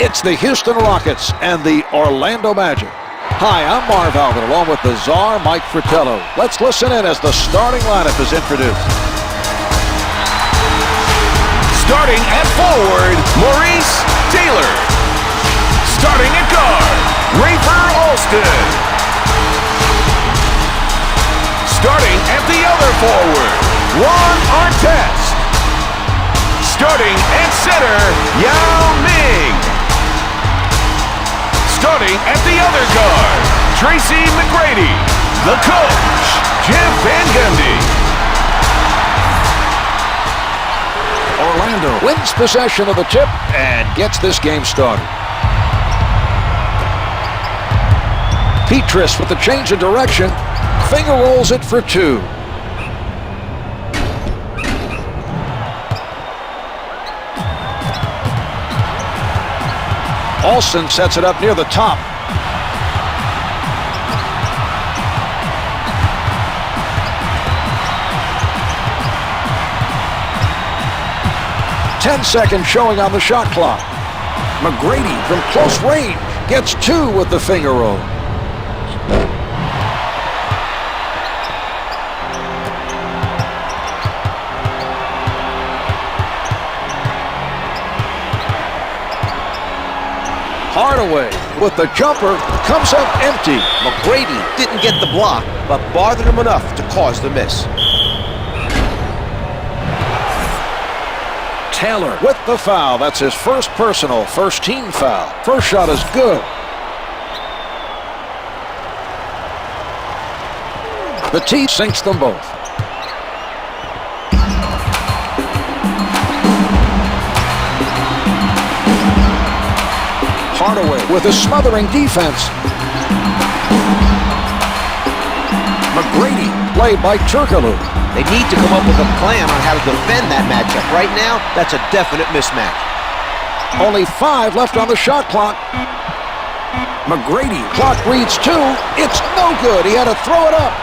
It's the Houston Rockets and the Orlando Magic. Hi, I'm Marv Alvin, along with the czar, Mike Fratello. Let's listen in as the starting lineup is introduced. Starting at forward, Maurice Taylor. Starting at guard, Rafer Alston. Starting at the other forward, Ron Artest. Starting at center, Yao Ming. Starting at the other guard, Tracy McGrady. The coach, Jeff Van Gundy. Orlando wins possession of the tip and gets this game started. Petrus with the change of direction. Finger rolls it for two. Alston sets it up near the top. Ten seconds showing on the shot clock. McGrady from close range gets two with the finger roll. Hardaway with the jumper comes up empty. McGrady didn't get the block, but bothered him enough to cause the miss. Taylor with the foul. That's his first personal, first team foul. First shot is good. The tee sinks them both. Hardaway with a smothering defense. McGrady played by Turkoglu. They need to come up with a plan on how to defend that matchup. Right now, that's a definite mismatch. Only 5 left on the shot clock. McGrady, clock reads 2. It's no good. He had to throw it up.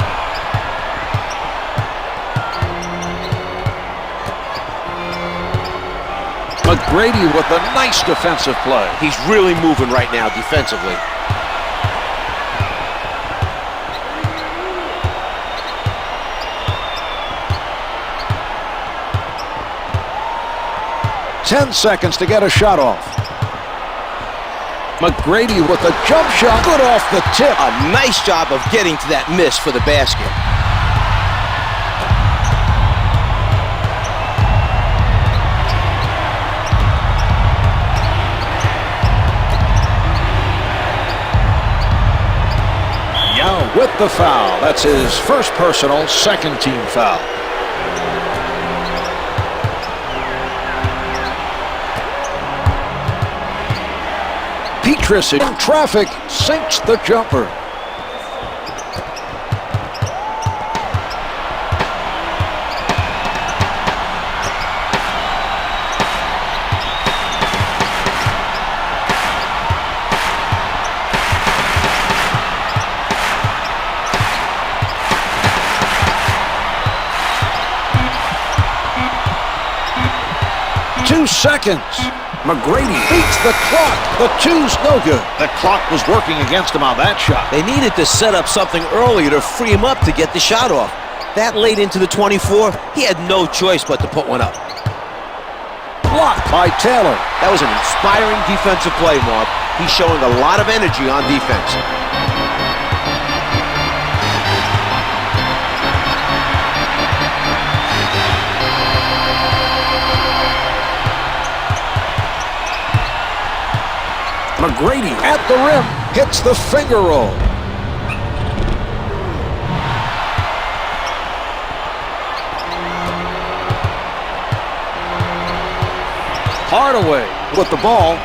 McGrady with a nice defensive play. He's really moving right now defensively. Ten seconds to get a shot off. McGrady with a jump shot, good off the tip. A nice job of getting to that miss for the basket. Yao with the foul. That's his first personal, second team foul. Petrus in traffic sinks the jumper. Two seconds. McGrady beats the clock. The two's no good. The clock was working against him on that shot. They needed to set up something earlier to free him up to get the shot off. That late into the 24, he had no choice but to put one up. Blocked by Taylor. That was an inspiring defensive play, Mark. He's showing a lot of energy on defense. McGrady at the rim hits the finger roll. Hardaway with the ball.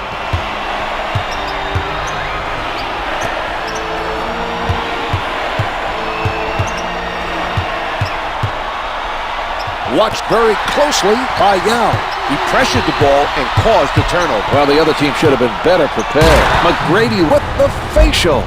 Watched very closely by Yao. He pressured the ball and caused the turnover. Well, the other team should have been better prepared. McGrady with the facial.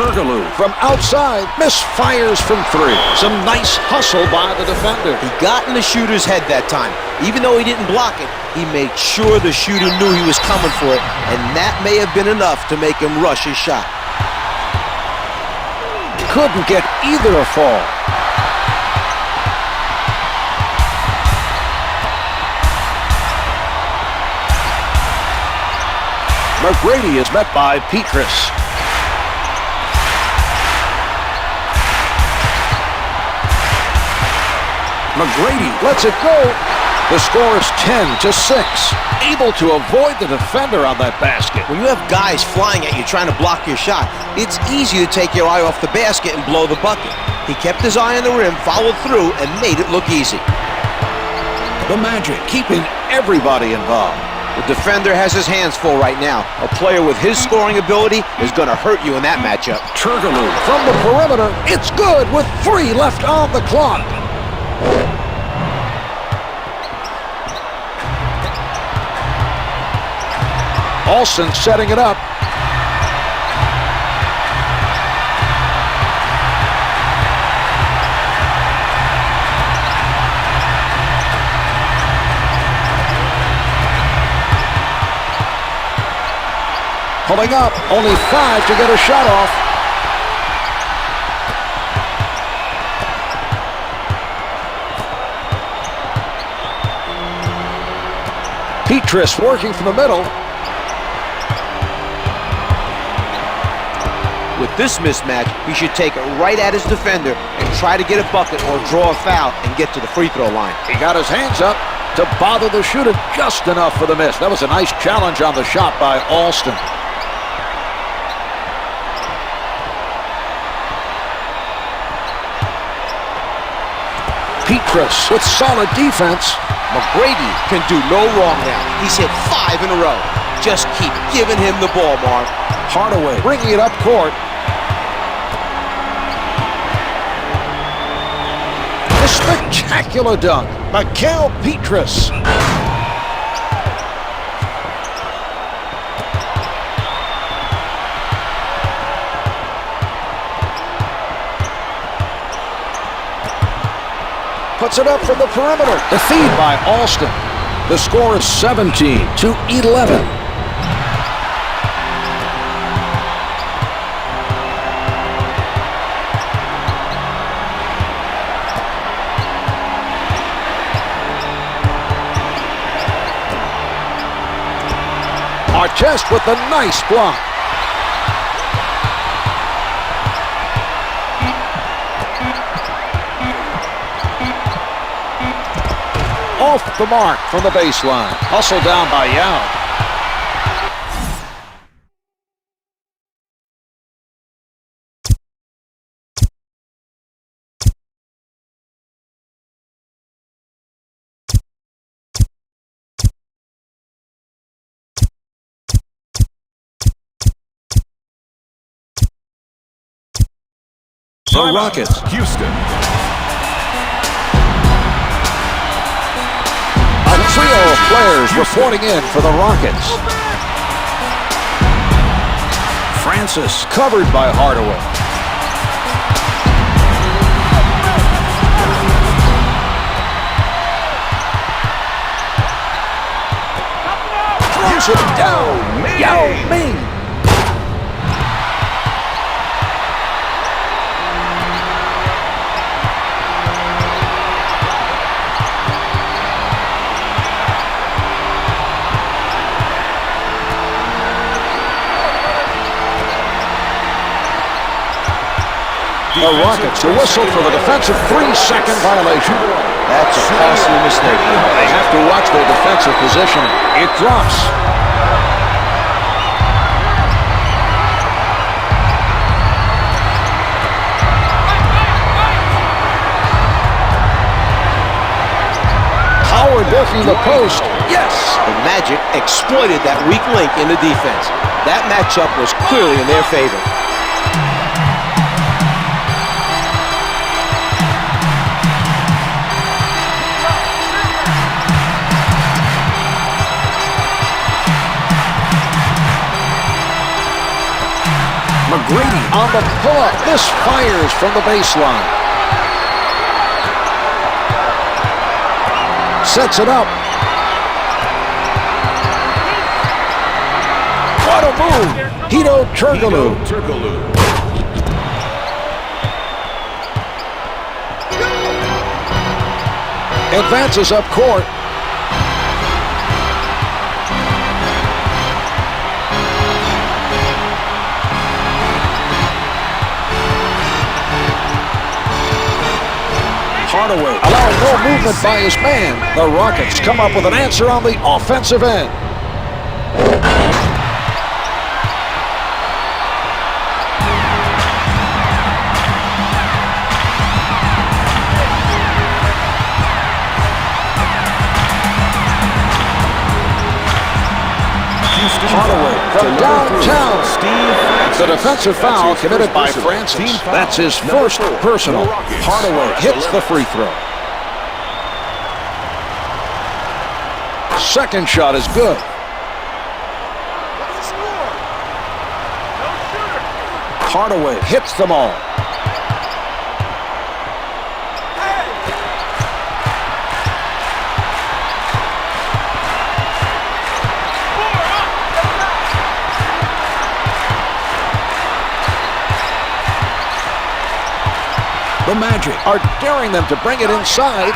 Turkoglu from outside misfires from 3. Some nice hustle by the defender. He got in the shooter's head that time. Even though he didn't block it, he made sure the shooter knew he was coming for it, and that may have been enough to make him rush his shot. Couldn't get either a fall. McGrady is met by Petrus. McGrady lets it go. The score is 10-6. Able to avoid the defender on that basket. When you have guys flying at you trying to block your shot, it's easy to take your eye off the basket and blow the bucket. He kept his eye on the rim, followed through, and made it look easy. The Magic keeping everybody involved. The defender has his hands full right now. A player with his scoring ability is going to hurt you in that matchup. Turkoglu from the perimeter. It's good with 3 left on the clock. Alston setting it up. Pulling up, only 5 to get a shot off. Petrus working from the middle. With this mismatch, he should take it right at his defender and try to get a bucket or draw a foul and get to the free throw line. He got his hands up to bother the shooter just enough for the miss. That was a nice challenge on the shot by Alston. Petrus with solid defense. McGrady can do no wrong now. He's hit 5 in a row. Just keep giving him the ball, Marv. Hardaway bringing it up court. A spectacular dunk. Mikael Petrus. Puts it up from the perimeter. The feed by Alston. The score is 17-11. Artest with a nice block. Off the mark from the baseline. Hustled down by Yao. The Rockets. Houston. A trio of players reporting in for the Rockets. Francis covered by Hardaway. Throws it down. Yao Ming. The Rockets, a whistle for the defensive 3-second violation. That's a costly mistake. They have to watch their defensive positioning. It drops. Howard working the post. Yes! The Magic exploited that weak link in the defense. That matchup was clearly in their favor. McGrady on the pull-up. This fires from the baseline. Sets it up. What a move! Hito Turkoglu. Advances up court. Hardaway allowing no movement by his man. The Rockets come up with an answer on the offensive end. Hardaway from downtown. The defensive foul committed by Francis. That's his first personal. Hardaway hits the free throw. Second shot is good. Hardaway hits them all. The Magic are daring them to bring it inside.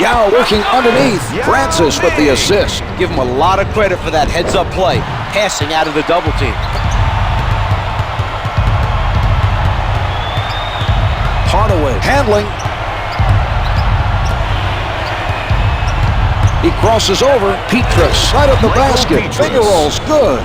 Yao working underneath. Francis with the assist. Give him a lot of credit for that heads-up play, passing out of the double team. Hardaway handling. He crosses over. Petrus side of the basket. Finger rolls good.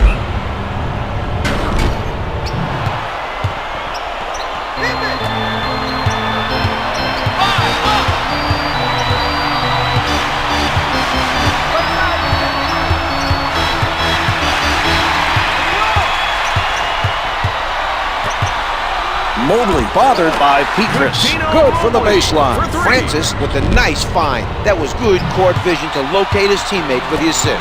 Mobley bothered by Petrus. Good from the baseline. Francis with a nice find. That was good court vision to locate his teammate for the assist.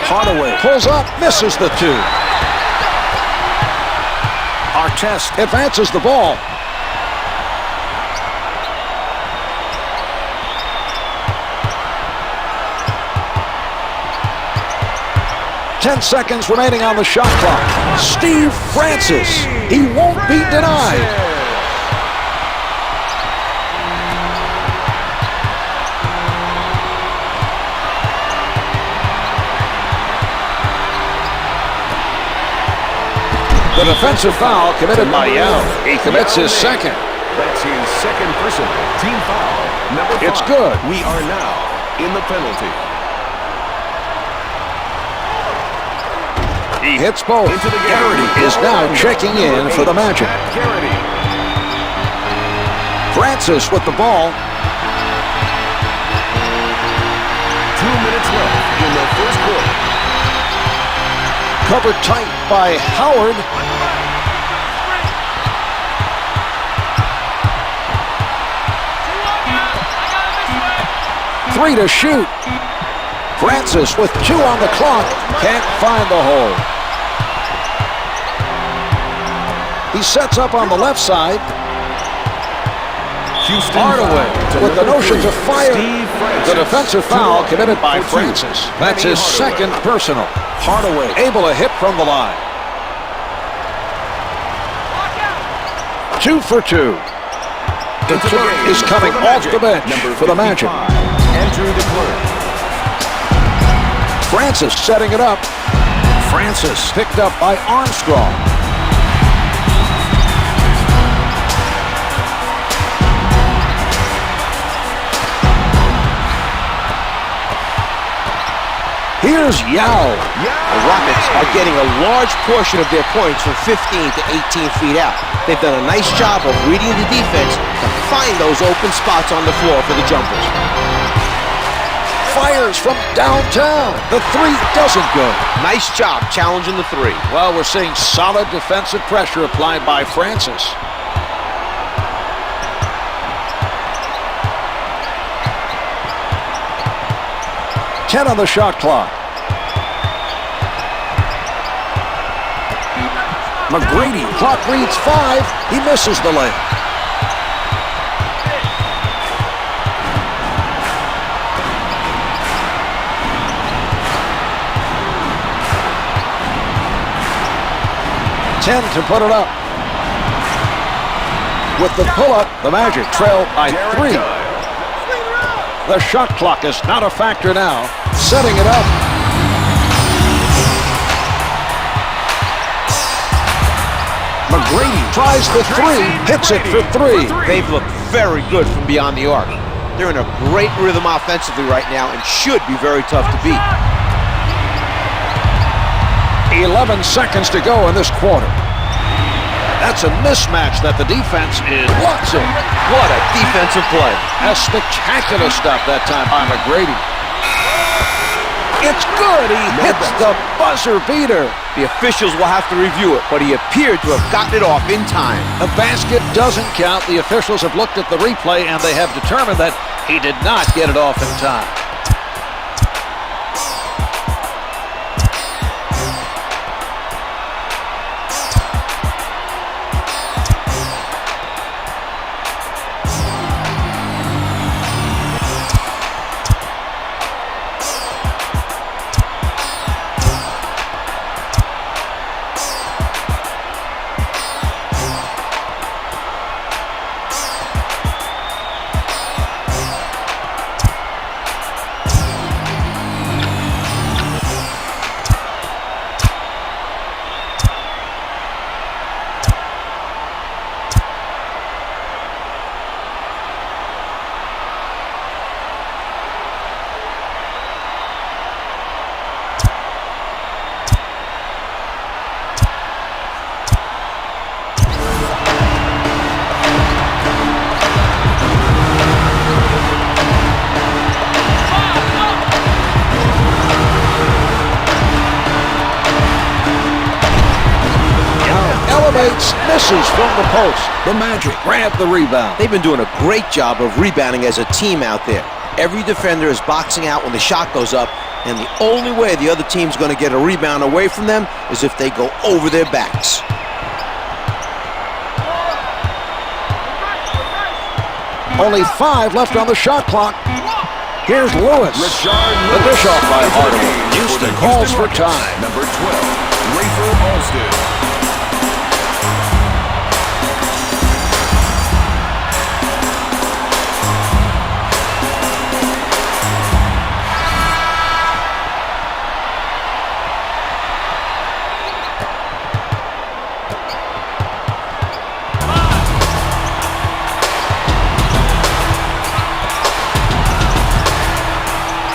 Hardaway pulls up, misses the two. Artest advances the ball. 10 seconds remaining on the shot clock. Steve Francis. He won't be denied. The defensive foul committed by Yao. He commits his second. That's his second personal team foul. Number 5. It's good. We are now in the penalty. He hits both. Garrity is now checking in for the Magic. Francis with the ball. 2 minutes left in the first quarter. Covered tight by Howard. Three to shoot. Francis with 2 on the clock. Can't find the hole. He sets up on the left side. Hardaway with the notion to fire. The defensive foul committed by Francis. That's his second personal. Hardaway able to hit from the line. 2 for 2. The Clerk is coming off the bench for the Magic. Andrew the Clerk. Francis setting it up. Francis picked up by Armstrong. Here's Yao. The Rockets are getting a large portion of their points from 15 to 18 feet out. They've done a nice job of reading the defense to find those open spots on the floor for the jumpers. Fires from downtown. The three doesn't go. Nice job challenging the three. Well, we're seeing solid defensive pressure applied by Francis. 10 on the shot clock. McGrady, clock reads 5. He misses the layup. Ten to put it up. With the pull-up, the Magic trail by 3. The shot clock is not a factor now. Setting it up. McGrady tries the 3, hits it for 3. They've looked very good from beyond the arc. They're in a great rhythm offensively right now and should be very tough to beat. 11 seconds to go in this quarter. That's a mismatch that the defense is watching. What a defensive play. A spectacular stop that time by McGrady. It's good. He hits the buzzer beater. The officials will have to review it, but he appeared to have gotten it off in time. The basket doesn't count. The officials have looked at the replay and they have determined that he did not get it off in time. Misses from the post. The Magic grab the rebound. They've been doing a great job of rebounding as a team out there. Every defender is boxing out when the shot goes up, and the only way the other team's going to get a rebound away from them is if they go over their backs. Only 5 left on the shot clock. Here's Lewis. The dish off by Hardaway. Houston calls for time. Number 12, Rafer Alston.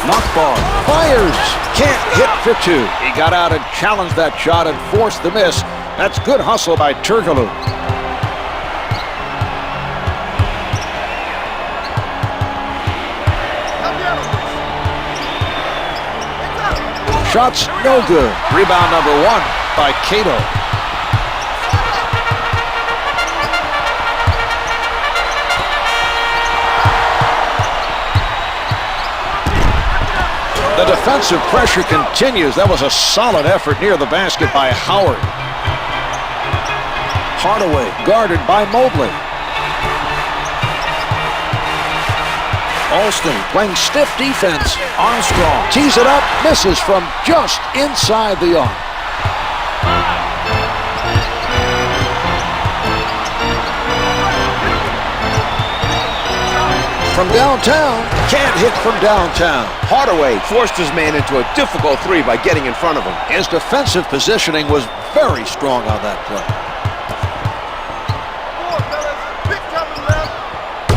Knockball. Fires. Can't hit for 2. He got out and challenged that shot and forced the miss. That's good hustle by Turkoglu. Shots no good. Rebound number 1 by Cato. The defensive pressure continues. That was a solid effort near the basket by Howard. Hardaway guarded by Mobley. Alston playing stiff defense. Armstrong tees it up, misses from just inside the arc. From downtown, can't hit from downtown. Hardaway forced his man into a difficult 3 by getting in front of him. His defensive positioning was very strong on that play.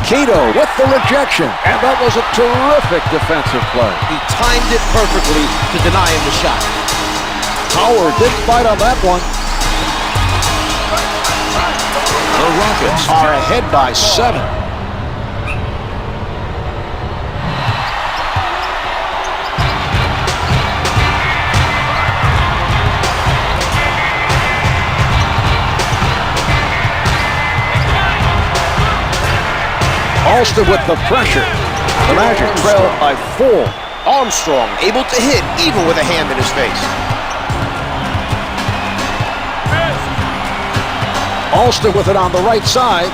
Cato with the rejection, and that was a terrific defensive play. He timed it perfectly to deny him the shot. Howard didn't fight on that one. The Rockets are ahead by 7. Alston with the pressure. The Magic trail by 4. Armstrong able to hit even with a hand in his face. Alston with it on the right side.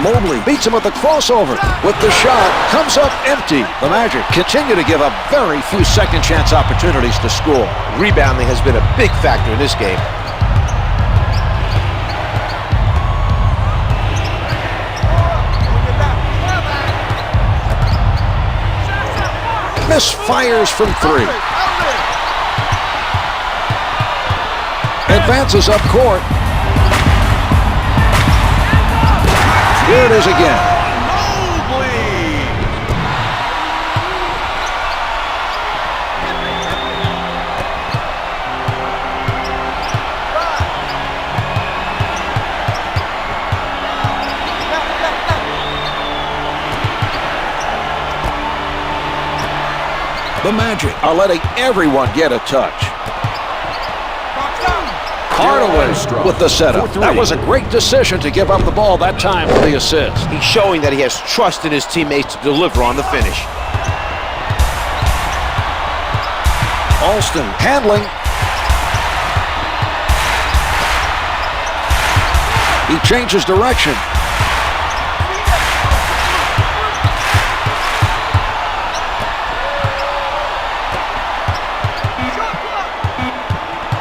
Mobley beats him with the crossover. With the shot, comes up empty. The Magic continue to give up very few second chance opportunities to score. Rebounding has been a big factor in this game. Misfires from three. Advances up court. Here it is again. The Magic are letting everyone get a touch. Hardaway with the setup. That was a great decision to give up the ball that time for the assist. He's showing that he has trust in his teammates to deliver on the finish. Alston handling. He changes direction.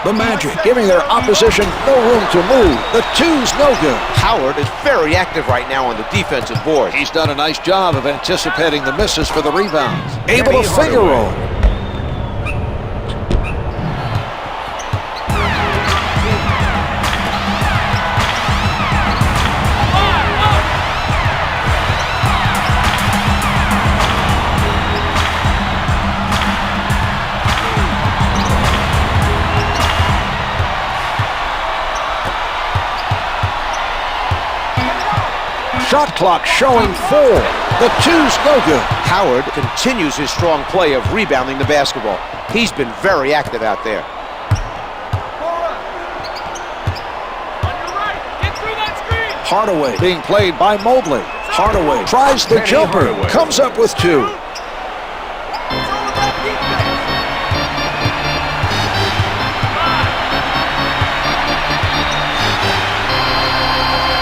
The Magic giving their opposition no room to move. The two's no good. Howard is very active right now on the defensive board. He's done a nice job of anticipating the misses for the rebounds. Able to finger roll. Shot clock showing 4. The two's no good. Howard continues his strong play of rebounding the basketball. He's been very active out there. Hardaway being played by Mobley. Hardaway tries the jumper. Comes up with 2.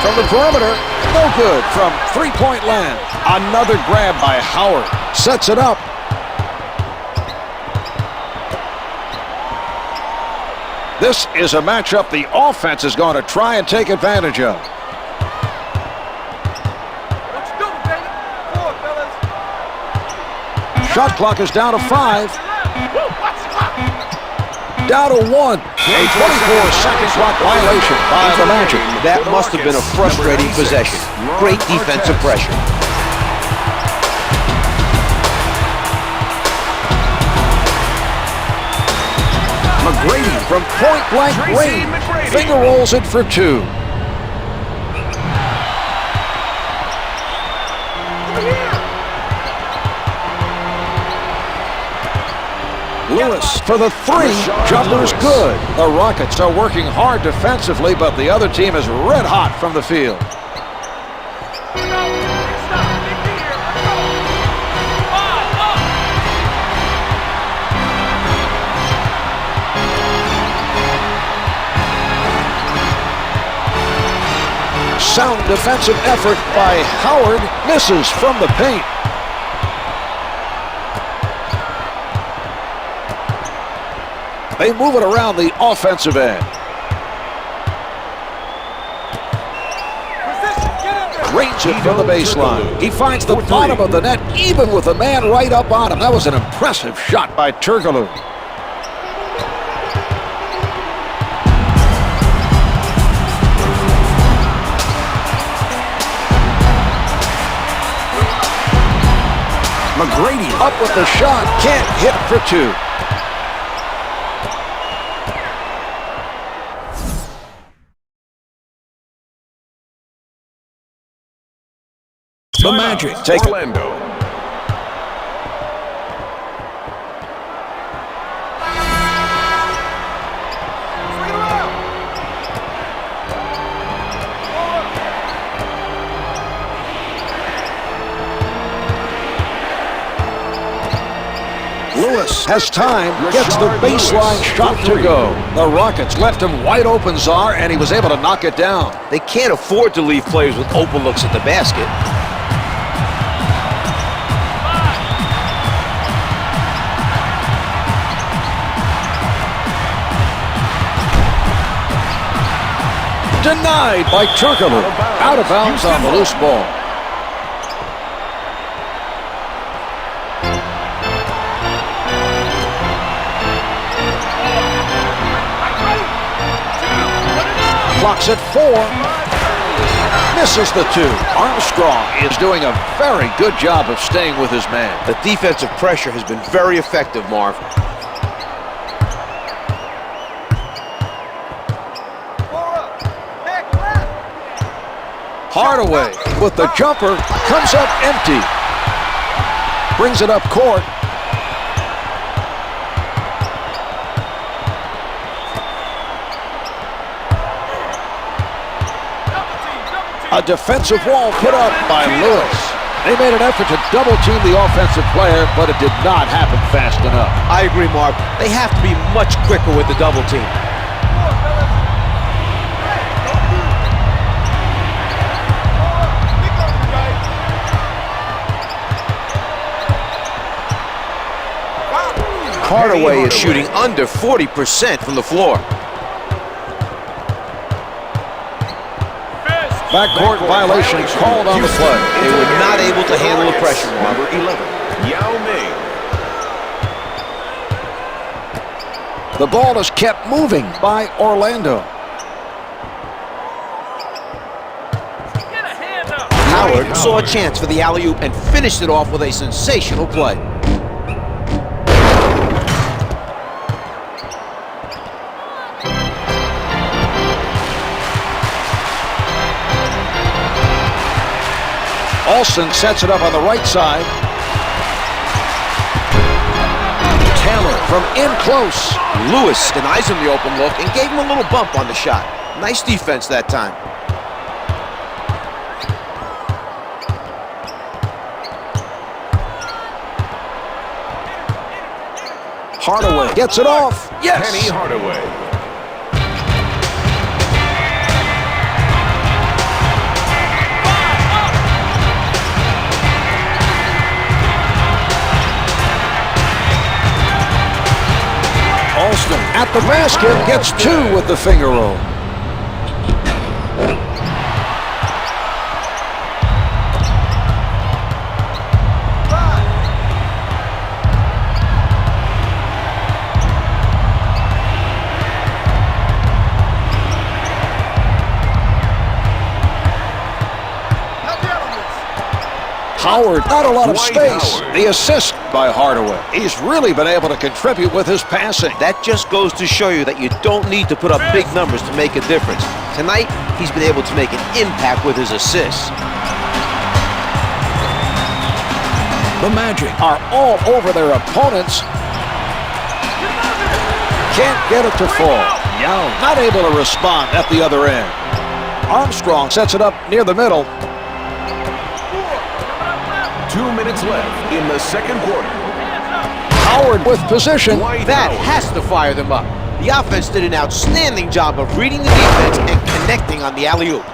From the perimeter. No good from three-point land. Another grab by Howard. Sets it up. This is a matchup the offense is going to try and take advantage of. Shot clock is down to 5. Down to 1. A 24-second clock violation by the Magic. That must have been a frustrating possession. Great defensive pressure. McGrady from point-blank range. Finger rolls it for 2. Lewis for the 3. Jumper's good. The Rockets are working hard defensively, but the other team is red hot from the field. Sound defensive effort by Howard. Misses from the paint. They move it around the offensive end. Range it from the baseline. He finds the bottom of the net, even with the man right up on him. That was an impressive shot by Turkoglu. McGrady up with the shot. Can't hit for 2. The Magic take Orlando. Lewis has time, gets the baseline shot to go. The Rockets left him wide open, Czar, and he was able to knock it down. They can't afford to leave players with open looks at the basket. Denied by Turkoglu. Out of bounds on the loose ball. Clock's at 4. Misses the 2. Armstrong is doing a very good job of staying with his man. The defensive pressure has been very effective, Marv. Hardaway with the jumper, comes up empty. Brings it up court. A defensive wall put up by Lewis. They made an effort to double-team the offensive player, but it did not happen fast enough. I agree, Mark. They have to be much quicker with the double team. Hardaway is shooting under 40% from the floor. Backcourt violation called on the play. They were not able to handle the pressure. Number 11, Yao Ming. The ball is kept moving by Orlando. Howard saw a chance for the alley-oop and finished it off with a sensational play. Alston sets it up on the right side. Taylor from in close. Lewis denies him the open look and gave him a little bump on the shot. Nice defense that time. Hardaway gets it off. Yes. Anfernee Hardaway. Alston at the basket, gets 2 with the finger roll. Howard, not a lot of space. The assist by Hardaway. He's really been able to contribute with his passing. That just goes to show you that you don't need to put up big numbers to make a difference. Tonight, he's been able to make an impact with his assists. The Magic are all over their opponents. Can't get it to fall. Yao not able to respond at the other end. Armstrong sets it up near the middle. 2 minutes left in the second quarter. Howard with position. That has to fire them up. The offense did an outstanding job of reading the defense and connecting on the alley-oop.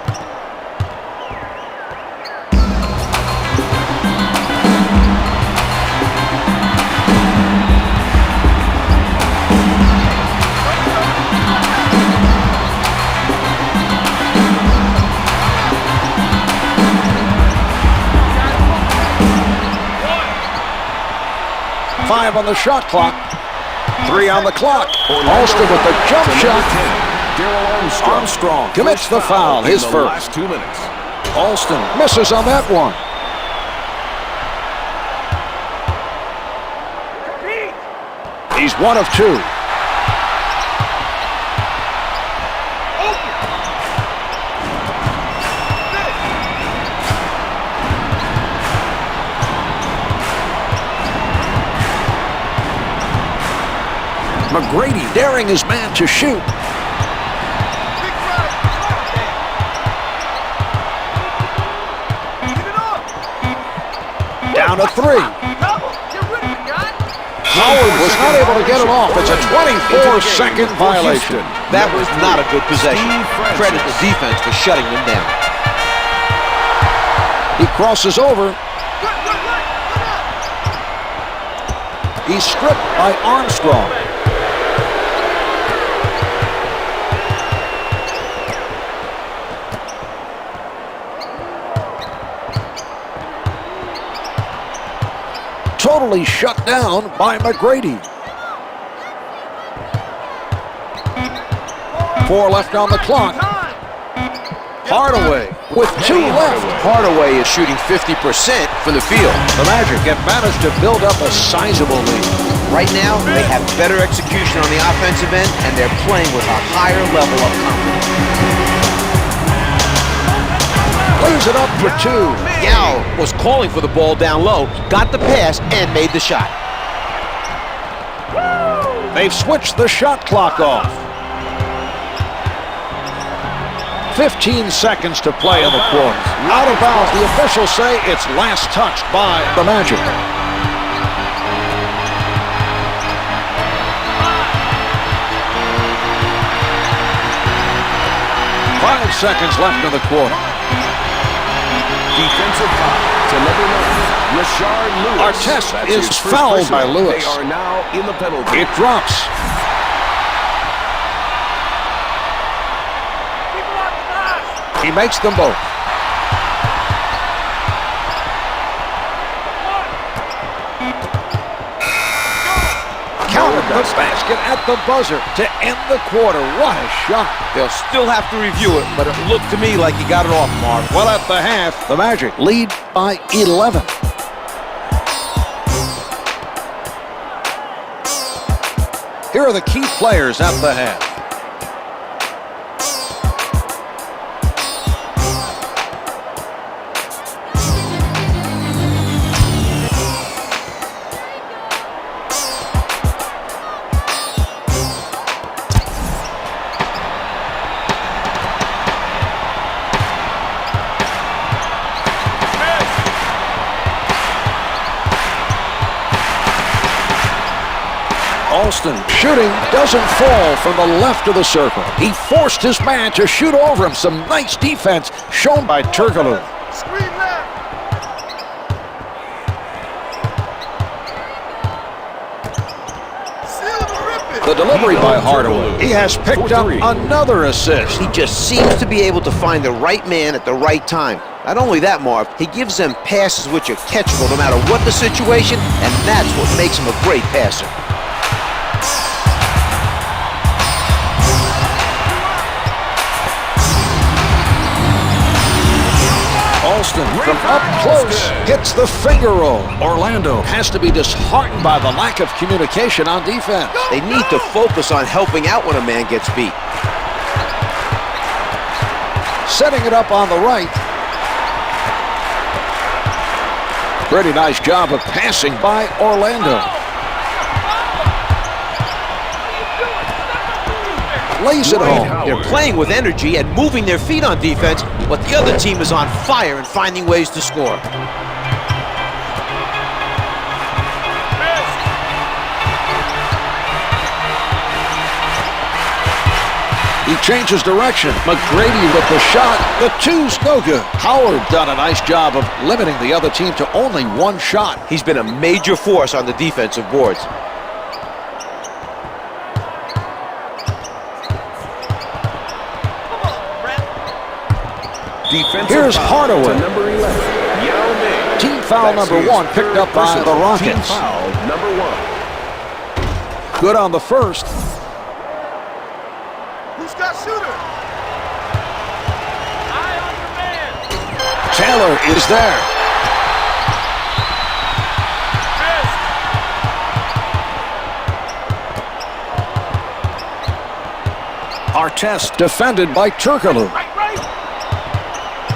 Five on the shot clock. 3 on the clock. Alston with the jump shot. Armstrong commits the foul, his first. Last 2 minutes. Alston misses on that one. He's 1 of 2. McGrady daring his man to shoot. Down to 3. Howard was not able to get it off. It's a 24-second violation. That was not a good possession. Credit the defense for shutting them down. He crosses over. He's stripped by Armstrong. Totally shut down by McGrady. 4 left on the clock. Hardaway with 2 left. Hardaway is shooting 50% from the field. The Magic have managed to build up a sizable lead. Right now, they have better execution on the offensive end, and they're playing with a higher level of confidence. Lays it up for 2. Yao was calling for the ball down low, got the pass, and made the shot. They've switched the shot clock off. 15 seconds to play in the quarter. Out of bounds. The officials say it's last touched by the Magic. Five seconds left in the quarter. Defensive foul to number 9, Rashard Lewis. Artest is fouled by Lewis. They are now in the penalty. It drops. He makes them both. Counted the basket at the buzzer to end the quarter. What a shot. They'll still have to review it, but it looked to me like he got it off, Marv. Well, at the half, the Magic lead by 11. Here are the key players at the half. Alston shooting doesn't fall from the left of the circle. He forced his man to shoot over him. Some nice defense shown by Turkoglu. The delivery by Hardaway. He has picked up another assist. He just seems to be able to find the right man at the right time. Not only that, Marv, he gives them passes which are catchable no matter what the situation, and that's what makes him a great passer. Alston from up close hits the finger roll. Orlando has to be disheartened by the lack of communication on defense. They need to focus on helping out when a man gets beat. Setting it up on the right. Pretty nice job of passing by Orlando. Lays it home. They're playing with energy and moving their feet on defense, but the other team is on fire and finding ways to score. He changes direction. McGrady with the shot. The two's no good. Howard done a nice job of limiting the other team to only one shot. He's been a major force on the defensive boards. Here's Hardaway. Number 11, Yao Ming. Team foul number 1 picked up by the Rockets. Team foul number 1. Good on the first. Who's got shooter? Eye on your man. Taylor is there. Artest defended by Turkoglu.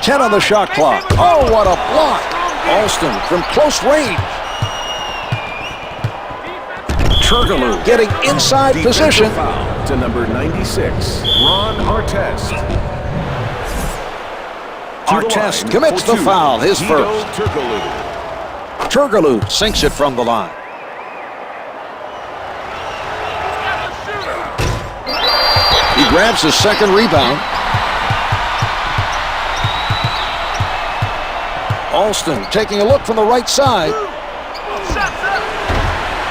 10 on the shot clock. Oh, what a block. Alston from close range. Turkoglu getting inside position. Foul to number 96, Ron Artest. Artest commits the foul, his first. Turkoglu sinks it from the line. grabs his second rebound. Alston taking a look from the right side.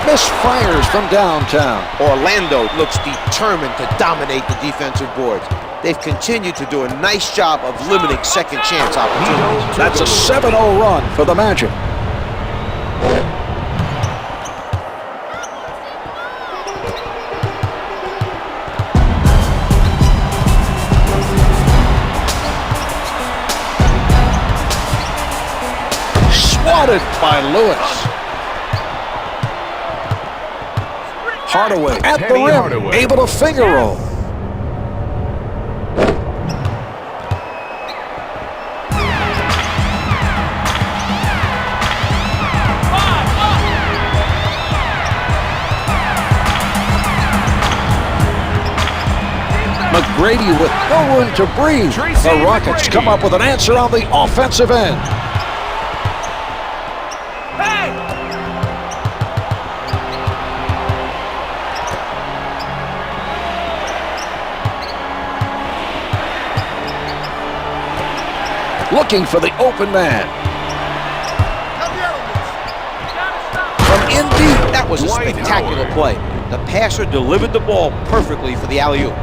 Misfires from downtown. Orlando looks determined to dominate the defensive boards. They've continued to do a nice job of limiting second chance opportunities. That's a 7-0 run for the Magic. Swatted by Lewis. Hardaway at the rim, able to finger roll. McGrady with no room to breathe. The Rockets come up with an answer on the offensive end. Looking for the open man. From in deep. That was a Dwight spectacular Howard. play. The passer delivered the ball perfectly for the alley-oop.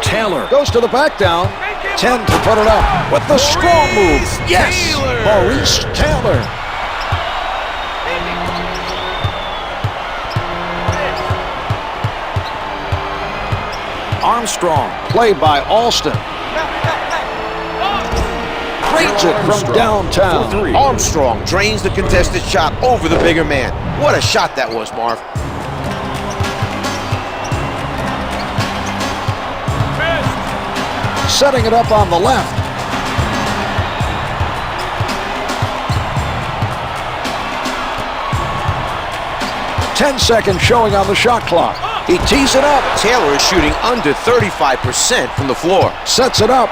Taylor goes to the back down. 10 to put it up with the strong move. Yes, Maurice Taylor. Armstrong, played by Alston. Drains it from downtown. Armstrong drains the contested shot over the bigger man. What a shot that was, Marv. Setting it up on the left. Ten seconds showing on the shot clock. He tees it up. Taylor is shooting under 35% from the floor. Sets it up.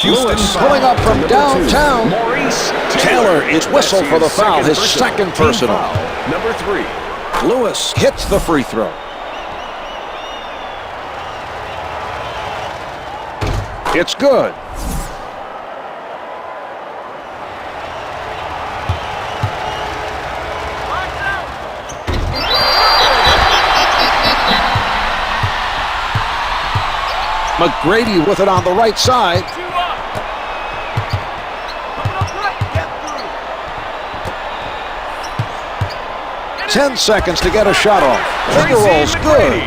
Lewis pulling up from downtown. Taylor is whistled for the foul, his second personal. Number 3. Lewis hits the free throw. It's good. McGrady with it on the right side. 10 seconds to get a shot off. Finger roll's good.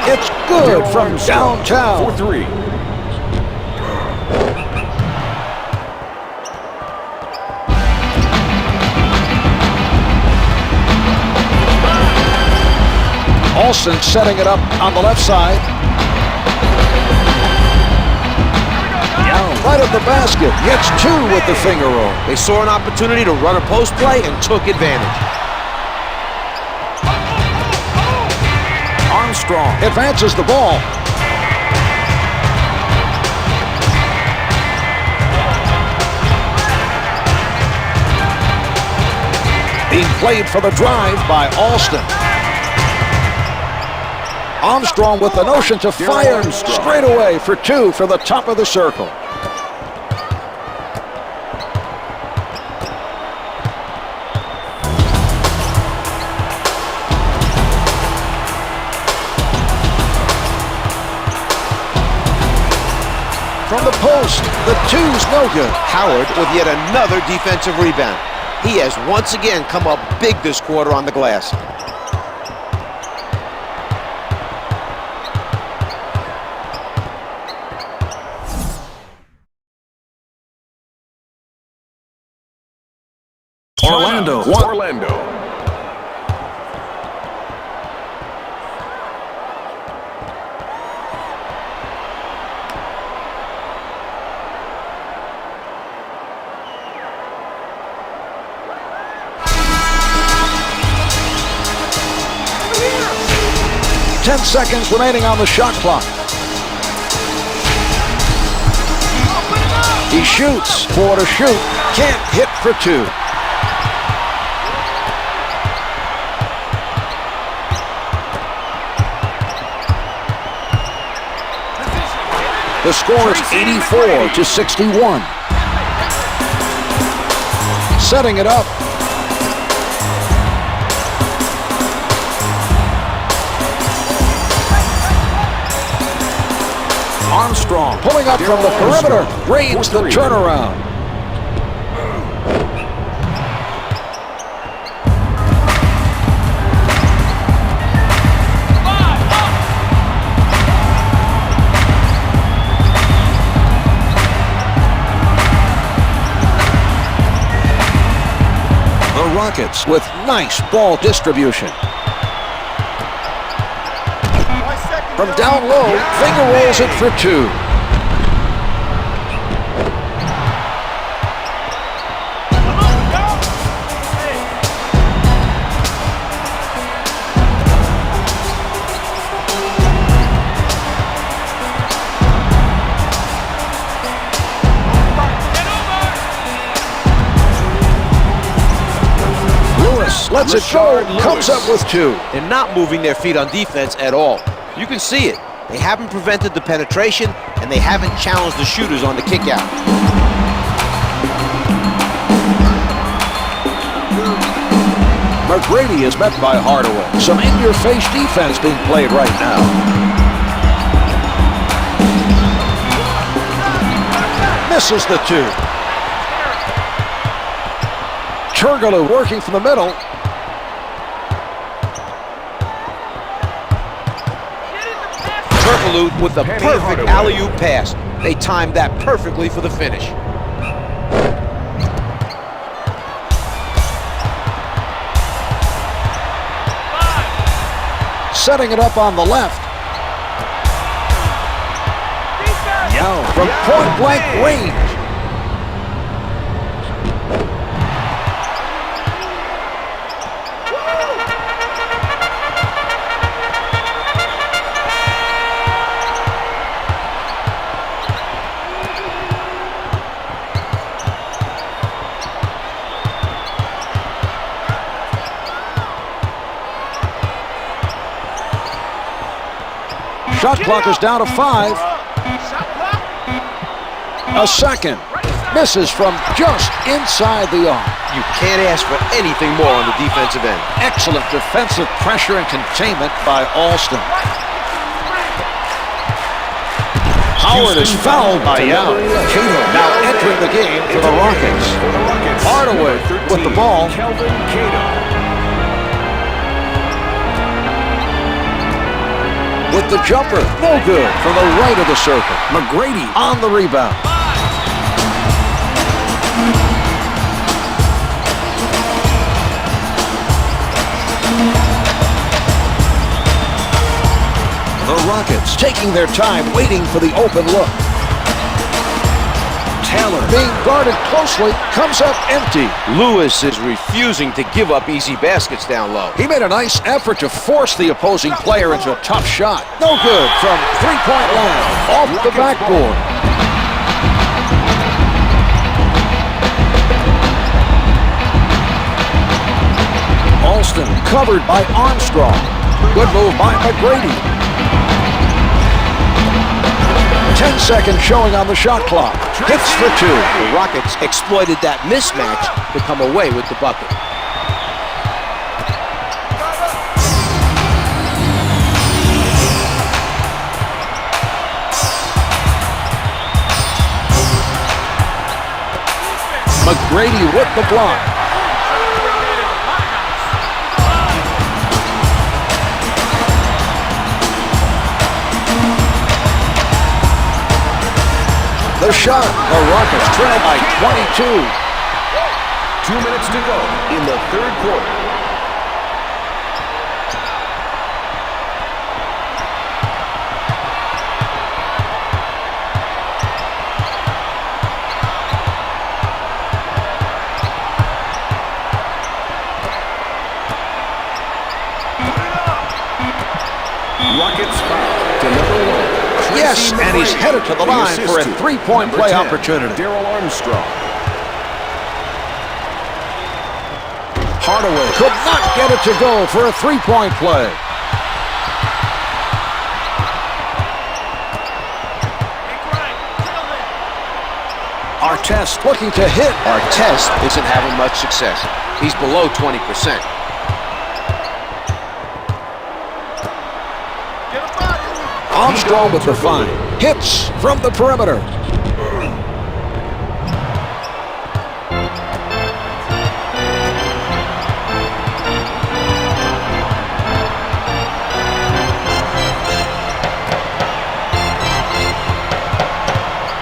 It's good from downtown. 4-3. Alston setting it up on the left side. Yao right at the basket. Gets 2 with the finger roll. They saw an opportunity to run a post play and took advantage. Armstrong advances the ball. Being played for the drive by Alston. Armstrong with the notion to fire straight away for 2 for the top of the circle. From the post, the 2's no good. Howard with yet another defensive rebound. He has once again come up big this quarter on the glass. Orlando. 10 seconds remaining on the shot clock. He shoots. 4 to shoot. Can't hit for 2. The score is 84 to 61. Setting it up. Armstrong pulling up from the perimeter. Reigns the turnaround. Rockets with nice ball distribution. From down low, finger rolls it for 2. Lets it go, comes up with 2. They're not moving their feet on defense at all. You can see it. They haven't prevented the penetration, and they haven't challenged the shooters on the kickout. McGrady is met by Hardaway. Some in-your-face defense being played right now. Misses the 2. Turkoglu working from the middle. Turkoglu with the perfect alley-oop pass. They timed that perfectly for the finish. Setting it up on the left. Yao from point-blank range. Shot clock is down to 5. A second. Misses from just inside the arc. You can't ask for anything more on the defensive end. Excellent defensive pressure and containment by Alston. Howard is fouled by Yao. Now entering the game for the Rockets. Hardaway with the ball. With the jumper, no good from the right of the circle. McGrady on the rebound. The Rockets taking their time, waiting for the open look. Taylor being guarded closely, comes up empty. Lewis is refusing to give up easy baskets down low. He made a nice effort to force the opposing player into a tough shot. No good from three-point line, off the backboard. Alston covered by Armstrong. Good move by McGrady. 10 seconds showing on the shot clock. Hits for 2. The Rockets exploited that mismatch to come away with the bucket. McGrady with the block. The shot. The Rockets trail by 22. 2 minutes to go in the third quarter. Rockets foul to number 1. Yes, Tracy and he's McGrady. headed to the line for a assist to three-point number play 10, opportunity. Daryl Armstrong. Hardaway could not get it to go for a three-point play. Artest looking to hit. Artest isn't having much success. He's below 20%. Armstrong with the find. Hits from the perimeter.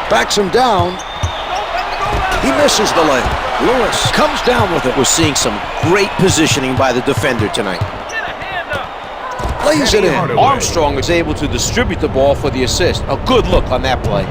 Backs him down. He misses the layup. Lewis comes down with it. We're seeing some great positioning by the defender tonight. Lays it in. Hardaway. Armstrong is able to distribute the ball for the assist. A good look on that play.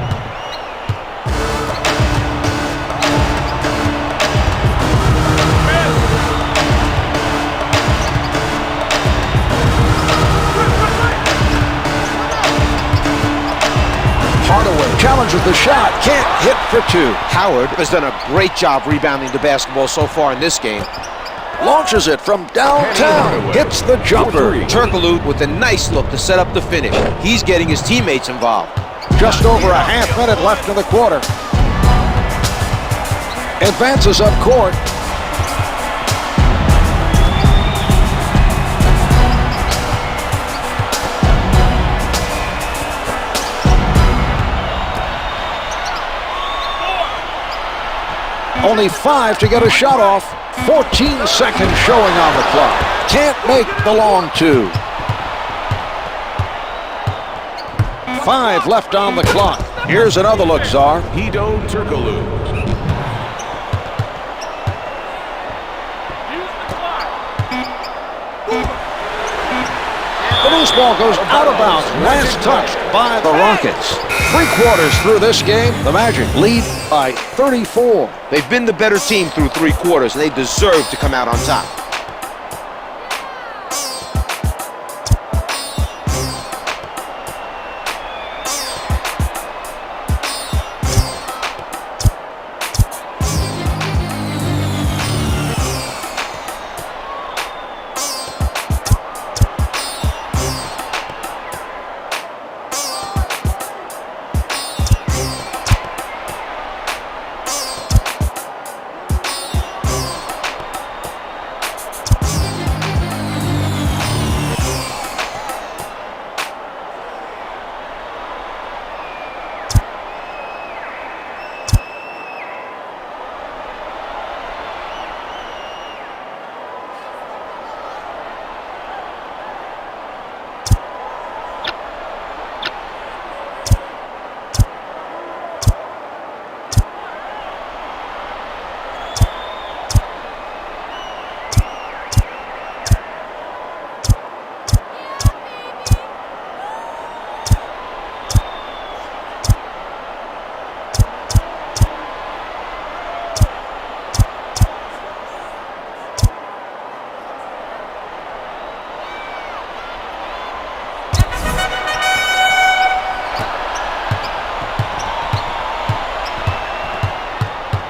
Hardaway challenges the shot. Can't hit for two. Howard has done a great job rebounding the basketball so far in this game. Launches it from downtown. Hits the jumper. Turkoglu with a nice look to set up the finish. He's getting his teammates involved. Just over a half minute left in the quarter. Advances up court. Only 5 to get a shot off. 14 seconds showing on the clock. Can't make the long two. 5 left on the clock. Here's another look, Czar. Hedo Turkoglu. The loose ball goes out of bounds. Last touched by the Rockets. 3 quarters through this game, the Magic lead by 34. They've been the better team through 3 quarters, and they deserve to come out on top.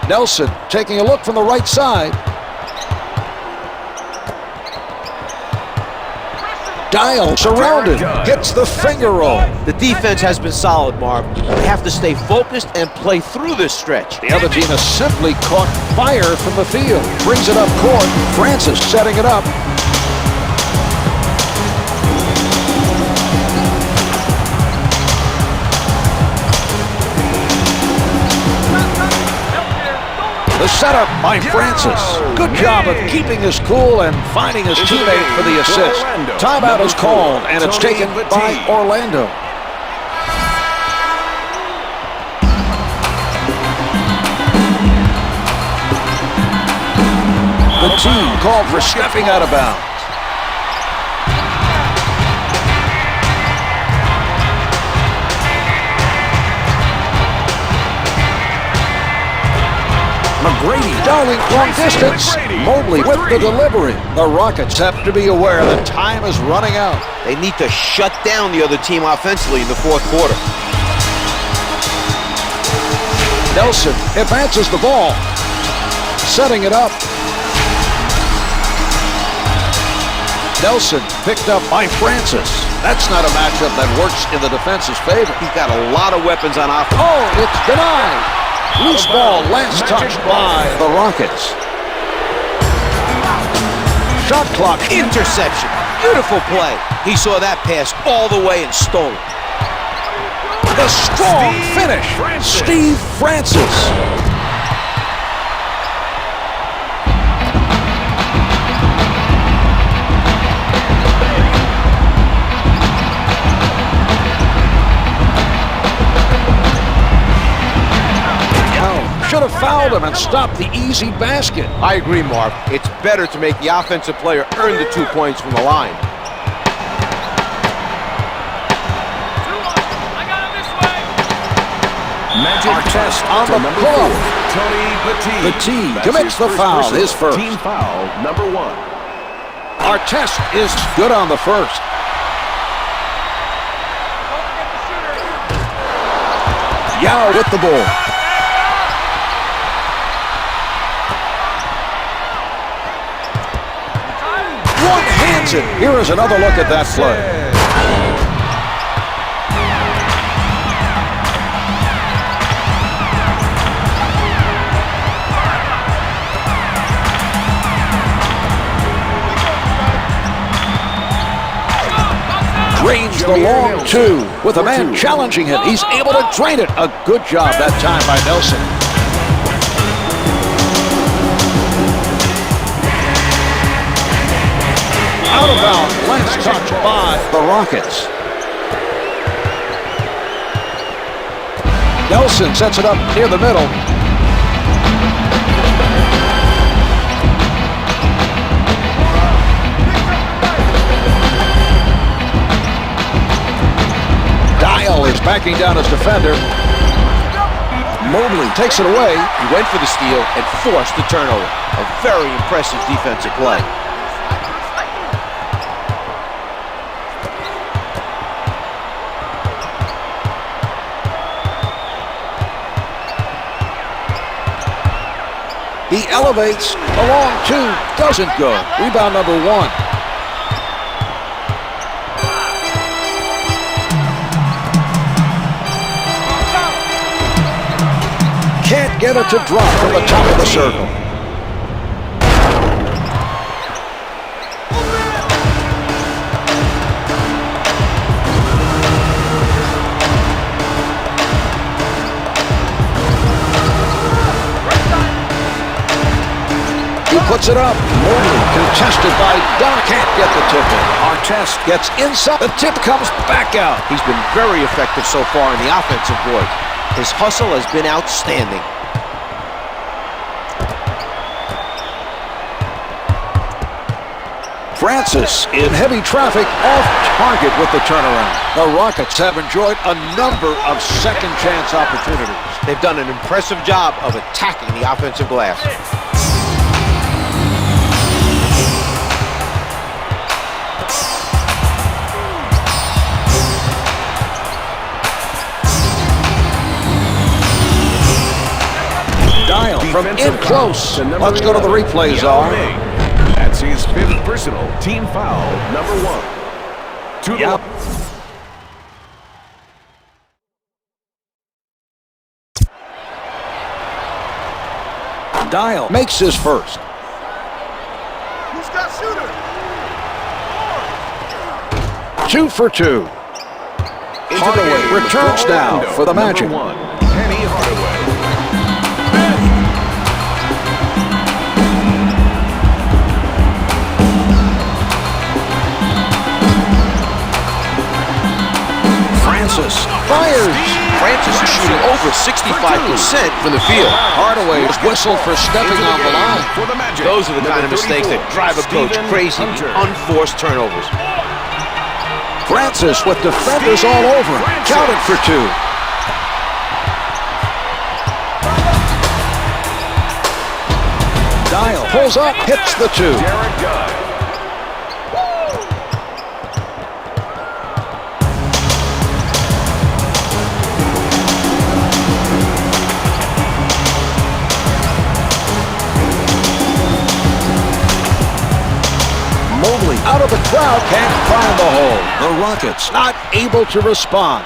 Nelson taking a look from the right side. Dial surrounded. Hits the finger roll. The defense has been solid, Marv. They have to stay focused and play through this stretch. The other team has simply caught fire from the field. Brings it up court. Francis setting it up. The setup by Francis. Good job of keeping his cool and finding his teammate for the assist. Timeout is called, and it's taken by Orlando. The team called for stepping out of bounds. McGrady dialing long distance. Mobley with the delivery. The Rockets have to be aware that time is running out. They need to shut down the other team offensively in the fourth quarter. Nelson advances the ball. Setting it up. Nelson picked up by Francis. That's not a matchup that works in the defense's favor. He's got a lot of weapons on offense. Oh, it's denied. Loose ball, last touch by the Rockets. Shot clock. Interception. Beautiful play. He saw that pass all the way and stole it. The strong finish. Steve Francis. Should have fouled him and stopped the easy basket. I agree, Marv. It's better to make the offensive player earn the 2 points from the line. Magic test on the pull-up. Tony Petit commits the foul, his first. Team foul, number 1. Artest is good on the first. Yao with the ball. One-hands it. Here is another look at that play. Drains the long two with a man challenging him. He's able to drain it. A good job that time by Nelson. Out of bounds, last touch by the Rockets. Nelson sets it up near the middle. Is backing down his defender. Mobley takes it away. He went for the steal and forced the turnover. A very impressive defensive play. He elevates. A long two. Doesn't go. Rebound number 1. Can't get it to drop from the top of the circle. He puts it up. Mobley contested by Don. Can't get the tip in. Artest gets inside. The tip comes back out. He's been very effective so far in the offensive board. His hustle has been outstanding. Francis in heavy traffic, off target with the turnaround. The Rockets have enjoyed a number of second chance opportunities. They've done an impressive job of attacking the offensive glass. Dial from in close. Let's go to the replay zone. That's his 5th personal. Team foul, number 1. To the line. Dial makes his first. Who's got shooter? 2 for 2. Hardaway returns now for the Magic. Anfernee Hardaway. Francis fires. Francis is shooting over 65% from the field. Hardaway is whistled for stepping on the line. For the Magic. Those are the kind of mistakes that drive a coach crazy, the unforced turnovers. Francis with defenders all over him. Counted for 2. Pulls up, hits the two. Derek Gunn. Mobley out of the crowd, can't find the hole. The Rockets not able to respond.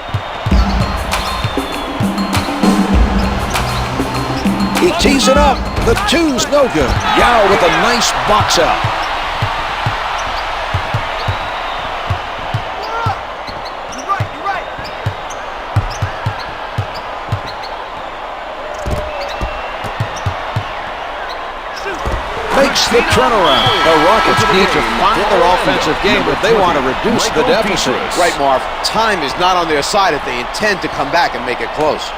He tees it up. The two's no good. Yao with a nice box out. You're right. Makes the turnaround. The Rockets need to find their offensive game if they want to reduce the deficit. Right, Marv. Time is not on their side if they intend to come back and make it close.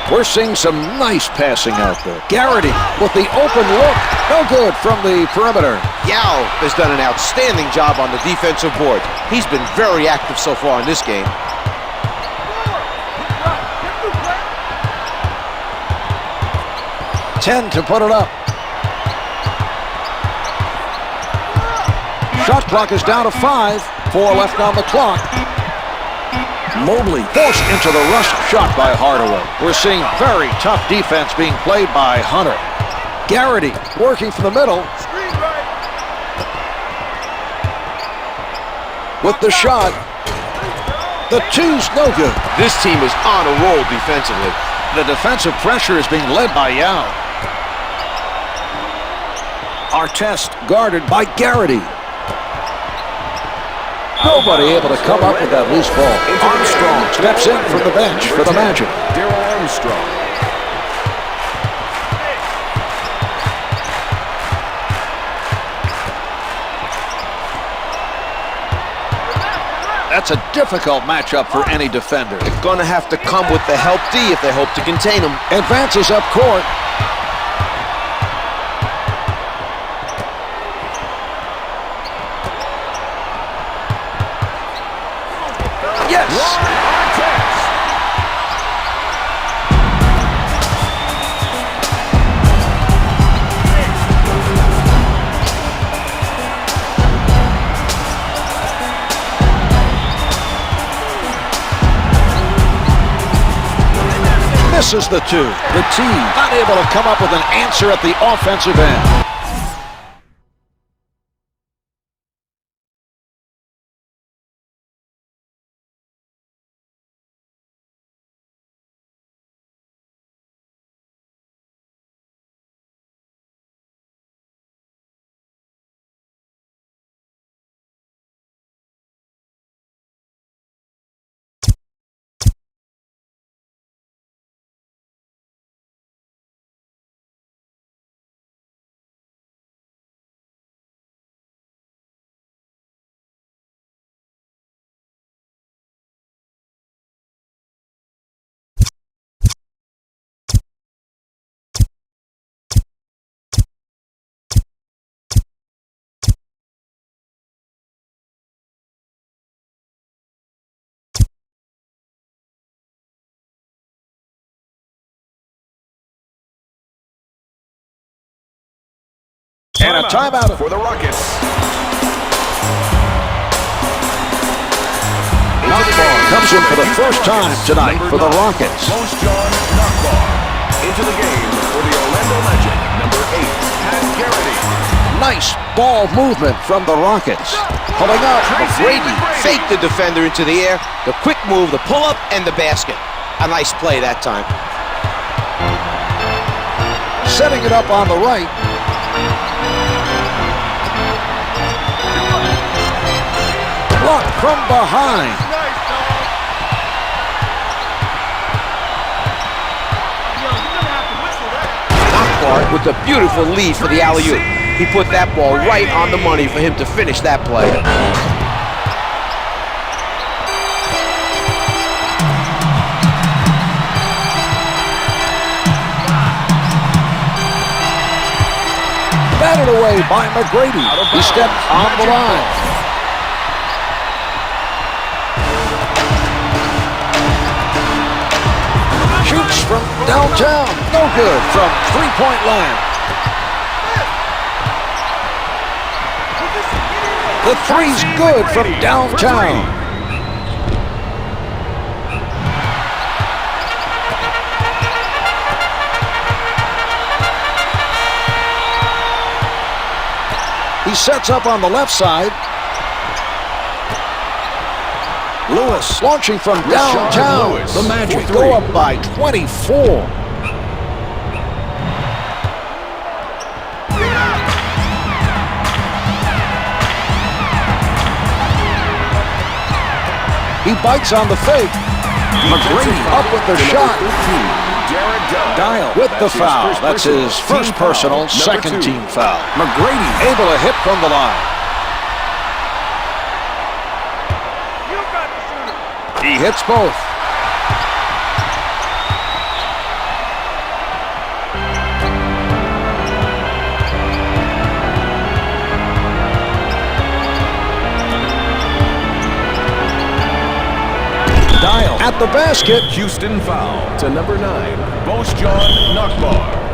We're seeing some nice passing out there. Garrity with the open look. No good from the perimeter. Yao has done an outstanding job on the defensive board. He's been very active so far in this game. 10 to put it up. Shot clock is down to 5. 4 left on the clock. Mobley forced into the rush shot by Hardaway. We're seeing very tough defense being played by Hunter. Garrity working from the middle. Screen right. With the shot. The two's no good. This team is on a roll defensively. The defensive pressure is being led by Yao. Artest guarded by Garrity. Nobody able to come up with that loose ball. Armstrong steps in from the bench for the Magic. Darryl Armstrong. That's a difficult matchup for any defender. They're going to have to come with the help D if they hope to contain him. Advances up court. Yes! Misses the two. The team not able to come up with an answer at the offensive end. And a timeout for the Rockets. Knockbar comes in for the first time tonight for the Rockets. John Knockbar into the game for the Orlando Magic. Number 8, Pat Garrity. Nice ball movement from the Rockets. Pulling up, McGrady faked the defender into the air. The quick move, the pull-up, and the basket. A nice play that time. setting it up on the right. Blocked from behind. Knockbar with a beautiful lead for the alley-oop. He put that ball right on the money for him to finish that play. batted away by McGrady. He stepped on the line. Shoots from downtown. No good from three-point land. The three's good from downtown. He sets up on the left side. Lewis launching from downtown. Lewis, The Magic go up by 24. He bites on the fake. McGrady up with the shot. Dial with the foul. That's his first personal, second team foul. McGrady able to hit from the line. You got the shooter. He hits both. Dial at the basket. Houston foul to number 9, Bojan Nakbar.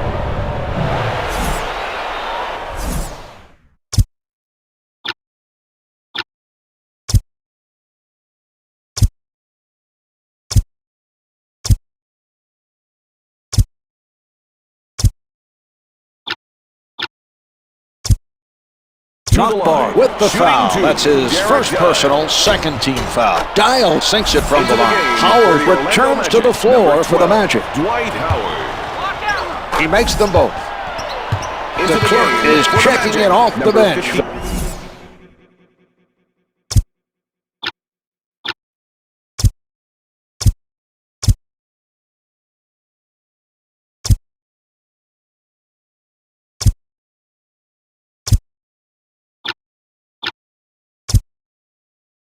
Nakbar with the foul. Shooting two. That's his Derek first Dial. personal, second team foul. Dial sinks it from Into the the line. game Howard for the Orlando returns to the Magic, floor number for the 12, Magic. Dwight Howard. Lock out. He makes them both. Into The the clerk game is for the checking Magic, it off the number bench. 15.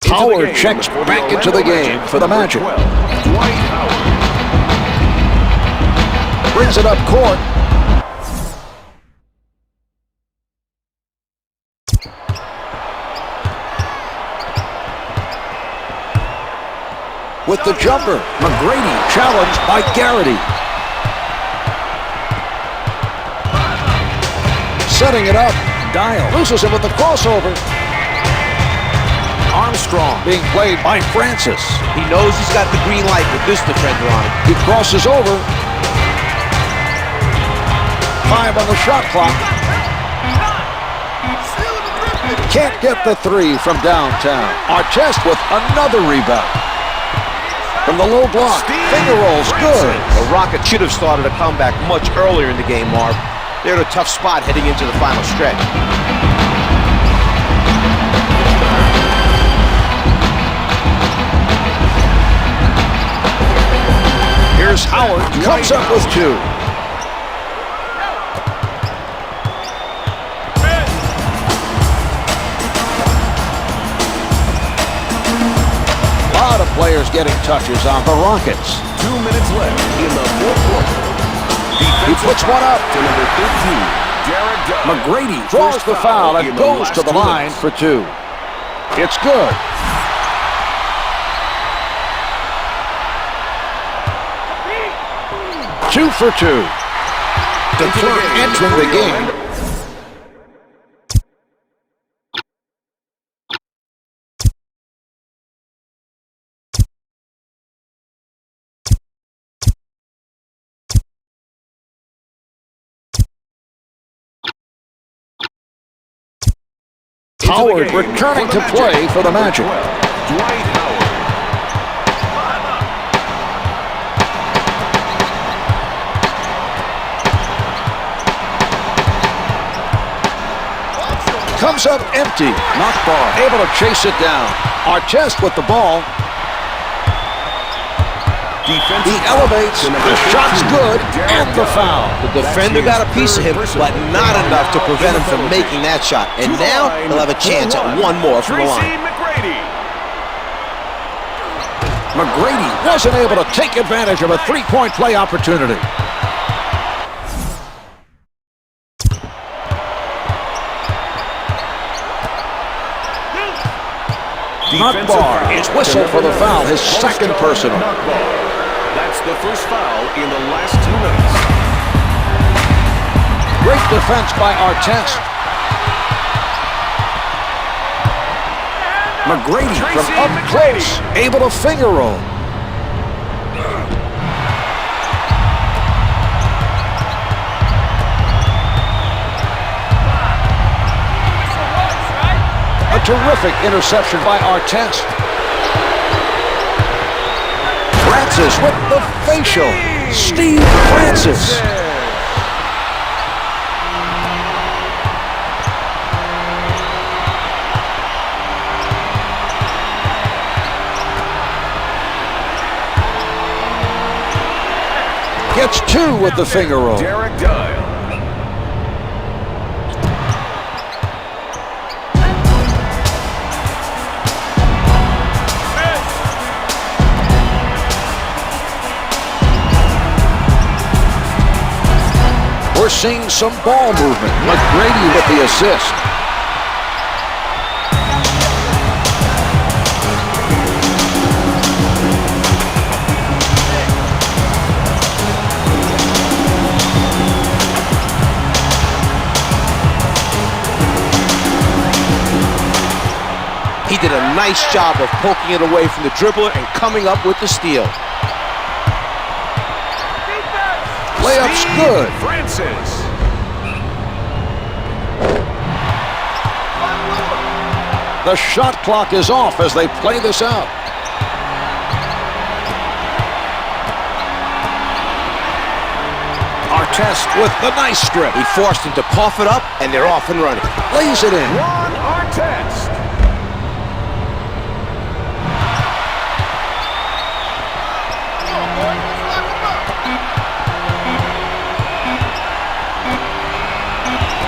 Howard checks back into the game for the Magic. Dwight Howard. Brings it up court. With the jumper, McGrady challenged by Garrity. Setting it up. Dial loses it with the crossover. Armstrong being played by Francis. He knows he's got the green light with this defender on him. He crosses over. 5 on the shot clock. Can't get the three from downtown. Artest with another rebound. From the low block. Finger rolls good. The Rockets should have started a comeback much earlier in the game, Marv. They're in a tough spot heading into the final stretch. Here's Howard, comes up with 2. A lot of players getting touches on the Rockets. 2 minutes left in the fourth quarter. He puts one up. To number 15, Derek Dial. McGrady draws the foul and goes to the line for 2. It's good. Two for 2. The clerk entering the game. Howard returning to play for the Magic. Dwight Howard. Comes up empty. Nakbar able to chase it down. Artest with the ball. He elevates. The shot's good and the foul. The defender got a piece of him, but not enough to prevent him from making that shot. And now he'll have a chance at one more from the Tracy line. McGrady. McGrady wasn't able to take advantage of a three-point play opportunity. Defensive Knockbar foul. is whistled for the foul, his second personal. Knockbar. That's the first foul in the last 2 minutes. Great defense by Artest. McGrady from Tracy up McGrady. close, able to finger roll. A terrific interception by Artest. Francis with the facial. Steve Francis. Gets 2 with the finger roll. Derek Dial. We're seeing some ball movement. McGrady with the assist. He did a nice job of poking it away from the dribbler and coming up with the steal. Layup's Steve good. Francis. The shot clock is off as they play this out. Artest with the nice strip. He forced him to cough it up, and they're off and running. Lays it in. Ron Artest.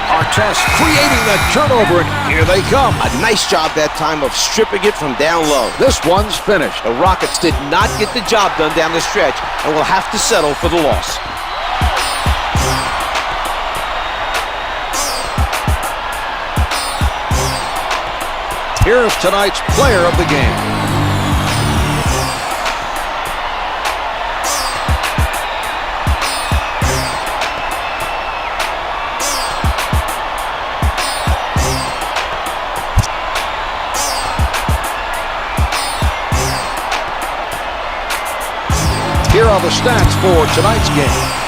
Artest creating the turnover, and here they come. A nice job that time of stripping it from down low. This one's finished. The Rockets did not get the job done down the stretch and will have to settle for the loss. Here's tonight's player of the game. Here are the stats for tonight's game.